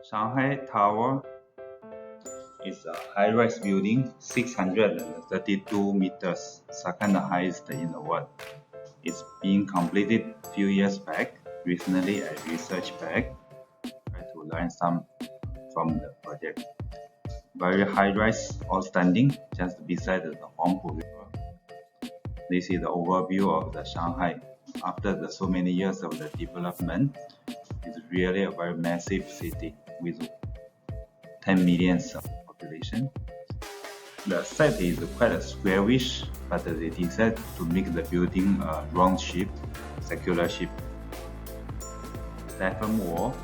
Shanghai Tower is a high-rise building, 632 meters, second highest in the world. It's being completed a few years back. Recently, I researched back, tried to learn some from the project. Very high-rise, all standing, just beside the Huangpu River. This is the overview of the Shanghai. After so many years of the development, it's really a very massive city with 10 million population. The site is quite a squarish, but they decided to make the building a round shape, circular shape. Diaphragm wall,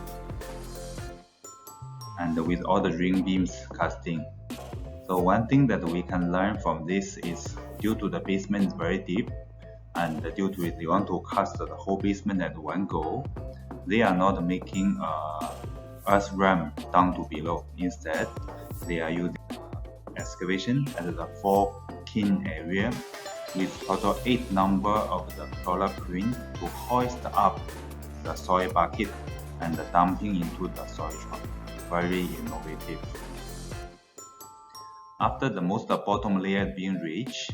and with all the ring beams casting. So one thing that we can learn from this is due to the basement is very deep, and due to it they want to cast the whole basement at one go, they are not making earth ramp down to below. Instead, they are using excavation at the 4-kin area with total 8 number of the crawler crane to hoist up the soil bucket and dumping into the soil truck. Very innovative. After the most bottom layer being reached,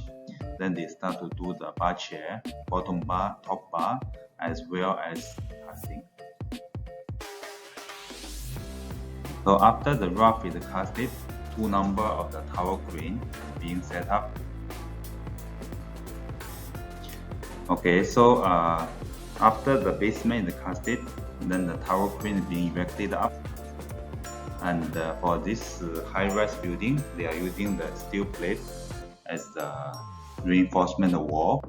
then they start to do the bar chair, bottom bar, top bar, as well as casting. So after the roof is casted, 2 number of the tower crane being set up. Okay, so after the basement is casted, then the tower crane is being erected up. And for this high-rise building, they are using the steel plate as the reinforcement wall,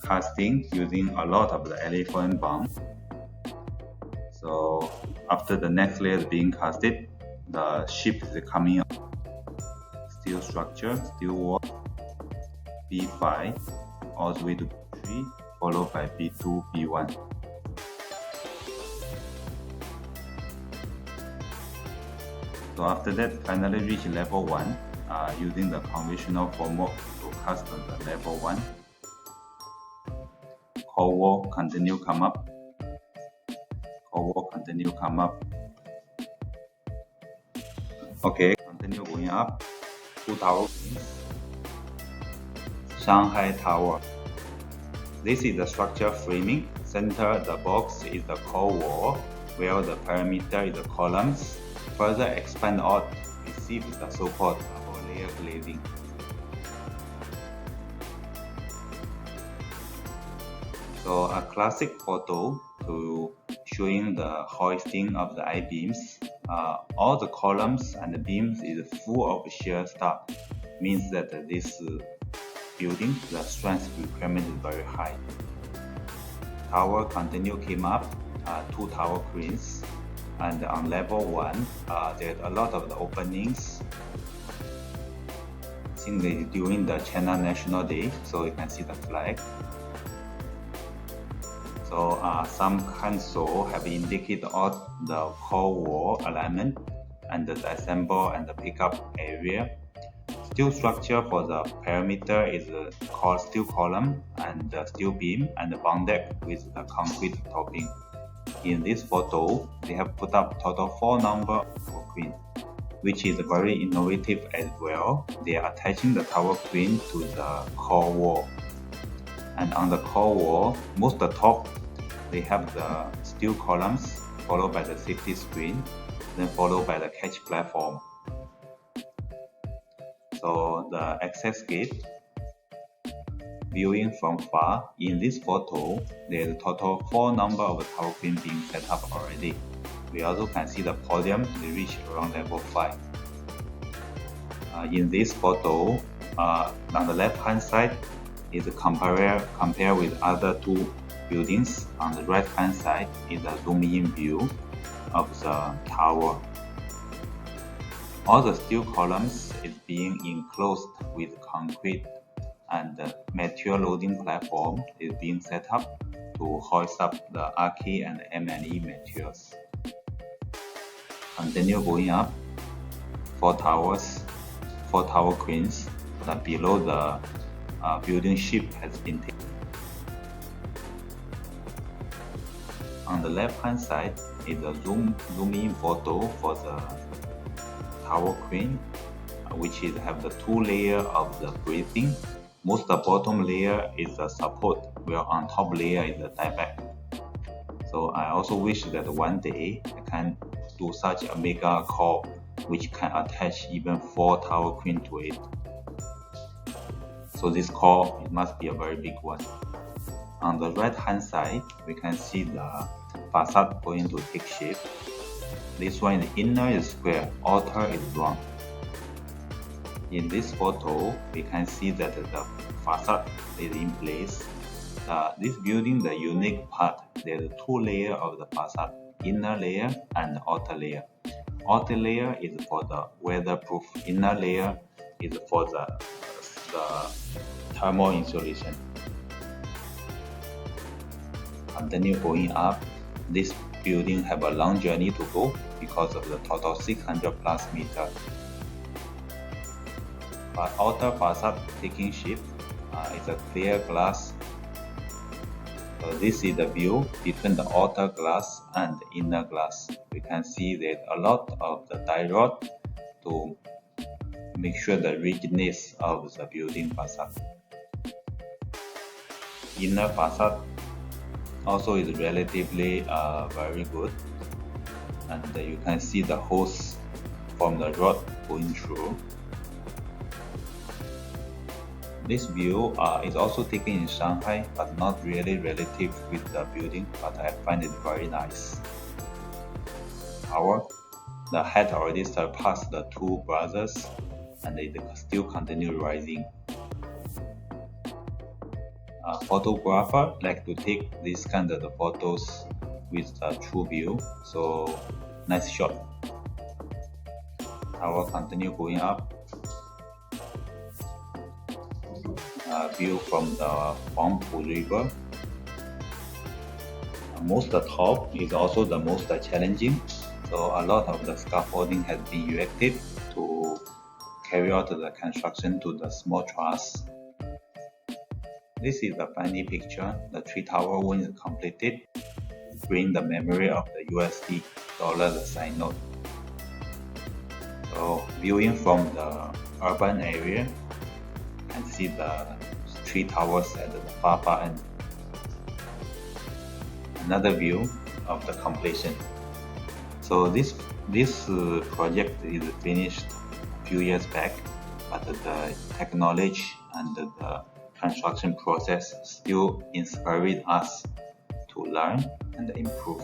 casting using a lot of the elephant bump. So after the next layer is being casted, the ship is coming up. Steel structure, steel wall, B5, all the way to B3, followed by B2, B1. So after that, finally reach level 1 using the conventional formwork to cast the level 1. Core wall continue come up. Core wall continue come up. Okay, continue going up. 2 tower cranes. Shanghai Tower. This is the structure framing. Center the box is the core wall, where the perimeter is the columns. Further expand out, receive the so-called layer glazing. So a classic photo to showing the hoisting of the I-beams. All the columns and the beams is full of shear stuff. Means that this building, the strength requirement is very high. Tower continue came up, 2 tower cranes. And on level 1, there's a lot of the openings. I think they during the China National Day, so you can see the flag. So some console have indicated all the core wall alignment and the assemble and the pickup area. Steel structure for the perimeter is the steel column and the steel beam and the bonded with the concrete topping. In this photo, they have put up total 4 number of tower crane, which is very innovative as well. They are attaching the tower crane to the core wall. And on the core wall, most the top, they have the steel columns, followed by the safety screen, then followed by the catch platform. So the access gate, viewing from far, in this photo, there is a total 4 number of tower crane being set up already. We also can see the podium, they reach around level 5. In this photo, on the left hand side is compare with other 2 buildings. On the right hand side is a zoom-in view of the tower. All the steel columns is being enclosed with concrete, and the material loading platform is being set up to hoist up the RK and M&E materials. Continue going up, 4 towers, 4 tower cranes, that below the building ship has been taken. On the left hand side is a zoom in photo for the tower crane, which is have the two layer of the bracing. Most the bottom layer is the support, while on top layer is the tieback. So I also wish that one day I can do such a mega core which can attach even 4 tower crane to it. So this core, it must be a very big one. On the right hand side, we can see the facade going to take shape. This one, the inner is square, outer is round. In this photo, we can see that the facade is in place. This building, the unique part, there are two layers of the facade, inner layer and outer layer. Outer layer is for the weatherproof, inner layer is for the thermal insulation. Continue going up. This building have a long journey to go because of the total 600 plus meter. But outer facade taking shape is a clear glass. So this is the view between the outer glass and the inner glass. We can see there's a lot of the tie rod to make sure the rigidness of the building facade. Inner facade also is relatively very good, and you can see the hose from the rod going through. This view is also taken in Shanghai, but not really relative with the building, but I find it very nice. However, the height already surpassed the two brothers, and it still continue rising. A photographer like to take this kind of the photos with a true view, so nice shot. I will continue going up. View from the Huangpu River. Most the top is also the most challenging, so a lot of the scaffolding has been erected to carry out the construction to the small truss. This is the final picture. The 3 tower one is completed. Bring the memory of the USD dollar the sign note. So viewing from the urban area, you can see the 3 towers at the far end. Another view of the completion. So this project is finished a few years back, but the technology and the construction process still inspired us to learn and improve.